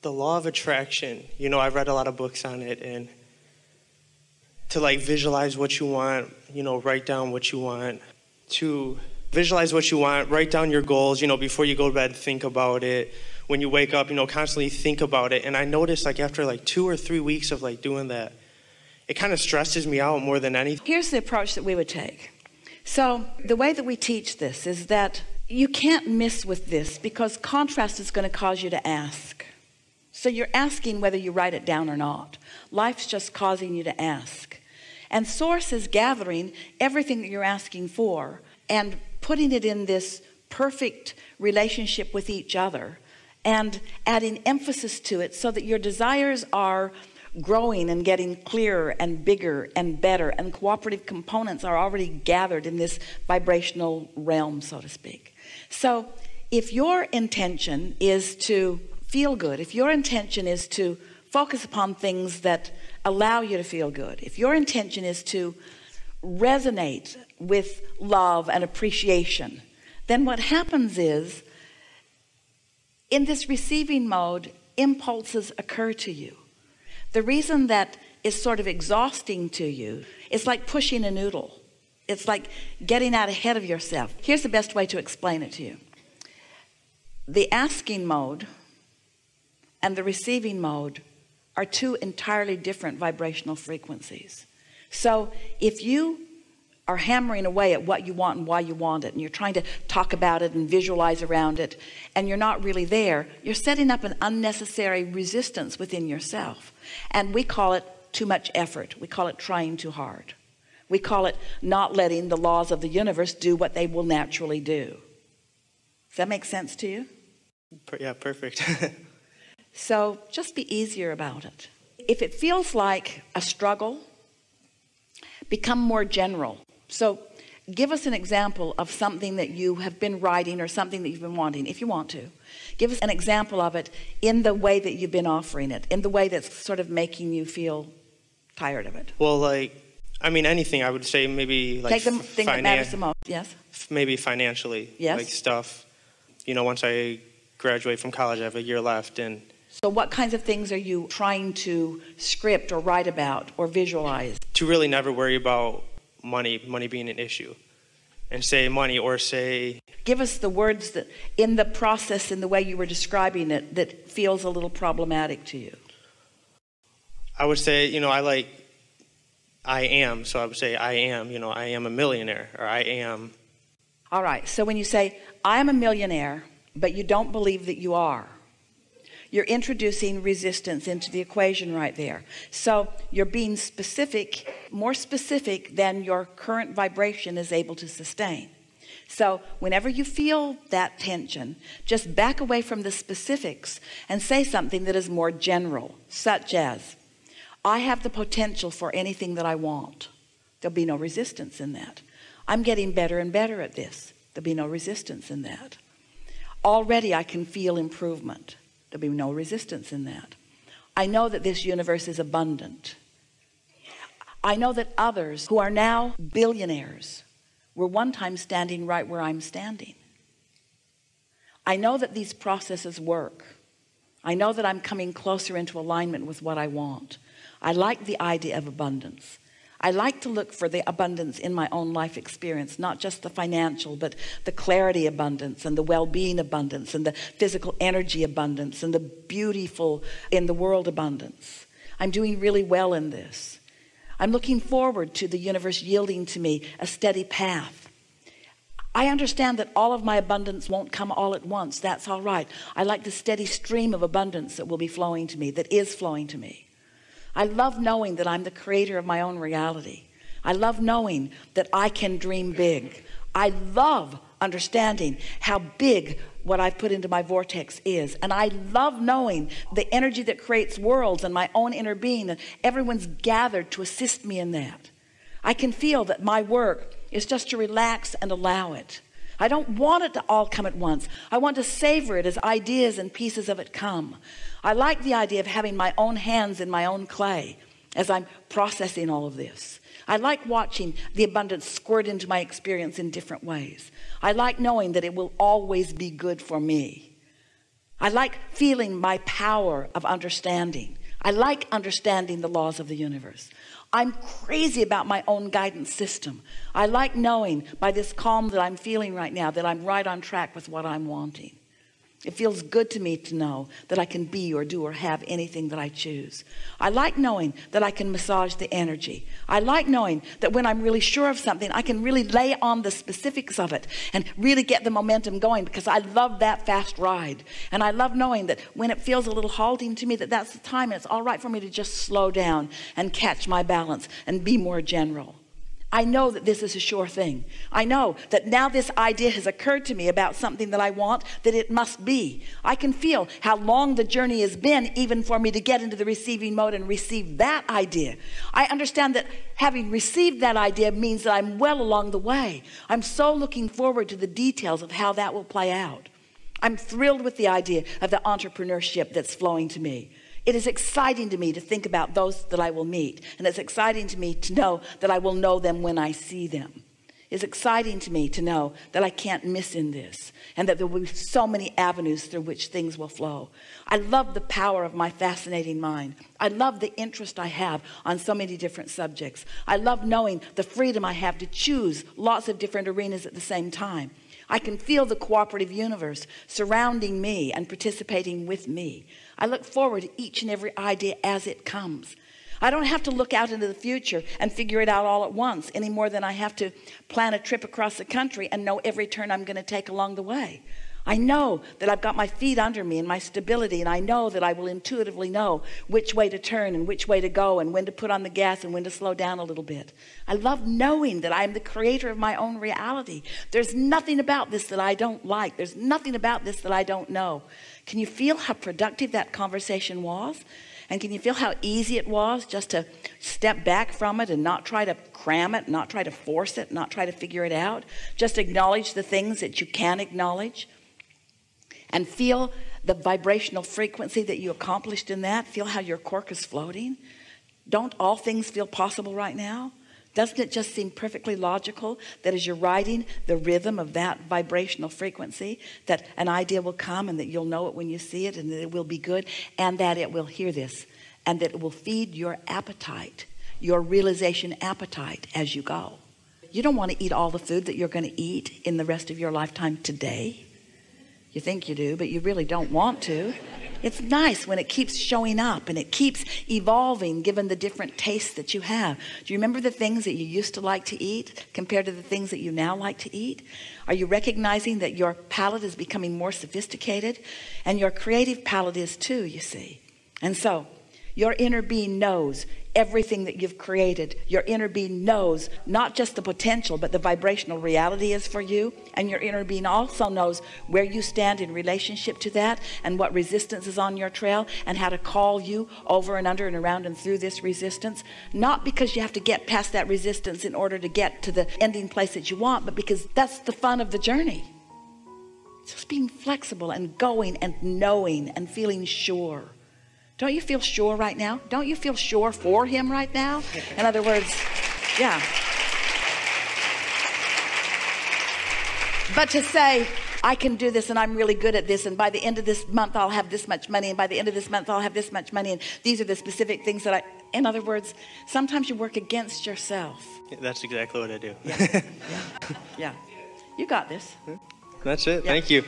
The law of attraction, you know, I've read a lot of books on it, and to like visualize what you want, you know, write down what you want. To visualize what you want, write down your goals, you know, before you go to bed, think about it. When you wake up, you know, constantly think about it. And I noticed like after like 2 or 3 weeks of like doing that, it kind of stresses me out more than anything. Here's the approach that we would take. So the way that we teach this is that you can't miss with this, because contrast is going to cause you to ask. So you're asking whether you write it down or not. Life's just causing you to ask. And Source is gathering everything that you're asking for and putting it in this perfect relationship with each other and adding emphasis to it so that your desires are growing and getting clearer and bigger and better, and cooperative components are already gathered in this vibrational realm, so to speak. So if your intention is to feel good, if your intention is to focus upon things that allow you to feel good, if your intention is to resonate with love and appreciation, then what happens is, in this receiving mode, impulses occur to you. The reason that is sort of exhausting to you is like pushing a noodle. It's like getting out ahead of yourself. Here's the best way to explain it to you. The asking mode and the receiving mode are two entirely different vibrational frequencies. So if you are hammering away at what you want and why you want it, and you're trying to talk about it and visualize around it, and you're not really there, you're setting up an unnecessary resistance within yourself. And we call it too much effort. We call it trying too hard. We call it not letting the laws of the universe do what they will naturally do. Does that make sense to you? Yeah, perfect. So just be easier about it. If it feels like a struggle, become more general. So give us an example of something that you have been writing or something that you've been wanting, if you want to. Give us an example of it in the way that you've been offering it, in the way that's sort of making you feel tired of it. Well, like, I mean, anything. I would say maybe like take the thing that matters the most. Yes. Maybe financially. Yes. Like stuff. You know, once I graduate from college, I have a year left, and so what kinds of things are you trying to script or write about or visualize? To really never worry about money being an issue. And say money, or say... Give us the words that, in the process, in the way you were describing it, that feels a little problematic to you. I would say, you know, I am. So I would say I am, you know, I am a millionaire, or I am... All right, so when you say, I am a millionaire, but you don't believe that you are, you're introducing resistance into the equation right there. So you're being specific, more specific than your current vibration is able to sustain. So whenever you feel that tension, just back away from the specifics and say something that is more general, such as, I have the potential for anything that I want. There'll be no resistance in that. I'm getting better and better at this. There'll be no resistance in that. Already I can feel improvement. There'll be no resistance in that. I know that this universe is abundant. I know that others who are now billionaires were one time standing right where I'm standing. I know that these processes work. I know that I'm coming closer into alignment with what I want. I like the idea of abundance. I like to look for the abundance in my own life experience, not just the financial, but the clarity abundance and the well-being abundance and the physical energy abundance and the beautiful in the world abundance. I'm doing really well in this. I'm looking forward to the universe yielding to me a steady path. I understand that all of my abundance won't come all at once. That's all right. I like the steady stream of abundance that will be flowing to me, that is flowing to me. I love knowing that I'm the creator of my own reality. I love knowing that I can dream big. I love understanding how big what I've put into my vortex is. And I love knowing the energy that creates worlds and my own inner being, that everyone's gathered to assist me in that. I can feel that my work is just to relax and allow it. I don't want it to all come at once. I want to savor it as ideas and pieces of it come. I like the idea of having my own hands in my own clay as I'm processing all of this. I like watching the abundance squirt into my experience in different ways. I like knowing that it will always be good for me. I like feeling my power of understanding. I like understanding the laws of the universe. I'm crazy about my own guidance system. I like knowing by this calm that I'm feeling right now that I'm right on track with what I'm wanting. It feels good to me to know that I can be or do or have anything that I choose. I like knowing that I can massage the energy. I like knowing that when I'm really sure of something, I can really lay on the specifics of it and really get the momentum going, because I love that fast ride. And I love knowing that when it feels a little halting to me, that's the time and it's all right for me to just slow down and catch my balance and be more general. I know that this is a sure thing. I know that now this idea has occurred to me about something that I want, that it must be. I can feel how long the journey has been even for me to get into the receiving mode and receive that idea. I understand that having received that idea means that I'm well along the way. I'm so looking forward to the details of how that will play out. I'm thrilled with the idea of the entrepreneurship that's flowing to me. It is exciting to me to think about those that I will meet. And it's exciting to me to know that I will know them when I see them. It's exciting to me to know that I can't miss in this, and that there will be so many avenues through which things will flow. I love the power of my fascinating mind. I love the interest I have on so many different subjects. I love knowing the freedom I have to choose lots of different arenas at the same time. I can feel the cooperative universe surrounding me and participating with me. I look forward to each and every idea as it comes. I don't have to look out into the future and figure it out all at once any more than I have to plan a trip across the country and know every turn I'm going to take along the way. I know that I've got my feet under me and my stability, and I know that I will intuitively know which way to turn and which way to go and when to put on the gas and when to slow down a little bit. I love knowing that I'm the creator of my own reality. There's nothing about this that I don't like. There's nothing about this that I don't know. Can you feel how productive that conversation was? And can you feel how easy it was just to step back from it and not try to cram it, not try to force it, not try to figure it out? Just acknowledge the things that you can acknowledge and feel the vibrational frequency that you accomplished in that. Feel how your cork is floating. Don't all things feel possible right now? Doesn't it just seem perfectly logical that as you're riding the rhythm of that vibrational frequency, that an idea will come and that you'll know it when you see it, and that it will be good, and that it will hear this, and that it will feed your appetite, your realization appetite as you go. You don't want to eat all the food that you're going to eat in the rest of your lifetime today. You think you do, but you really don't want to. It's nice when it keeps showing up and it keeps evolving given the different tastes that you have. Do you remember the things that you used to like to eat compared to the things that you now like to eat? Are you recognizing that your palate is becoming more sophisticated? And your creative palate is too, you see. And so your inner being knows everything that you've created. Your inner being knows not just the potential, but the vibrational reality is for you. And your inner being also knows where you stand in relationship to that, and what resistance is on your trail, and how to call you over and under and around and through this resistance. Not because you have to get past that resistance in order to get to the ending place that you want, but because that's the fun of the journey. It's just being flexible and going and knowing and feeling sure. Don't you feel sure right now? Don't you feel sure for him right now? In other words, yeah. But to say, I can do this and I'm really good at this, and by the end of this month I'll have this much money, and by the end of this month I'll have this much money, and these are the specific things that in other words, sometimes you work against yourself. Yeah, that's exactly what I do. Yeah. You got this. That's it. Yeah. Thank you.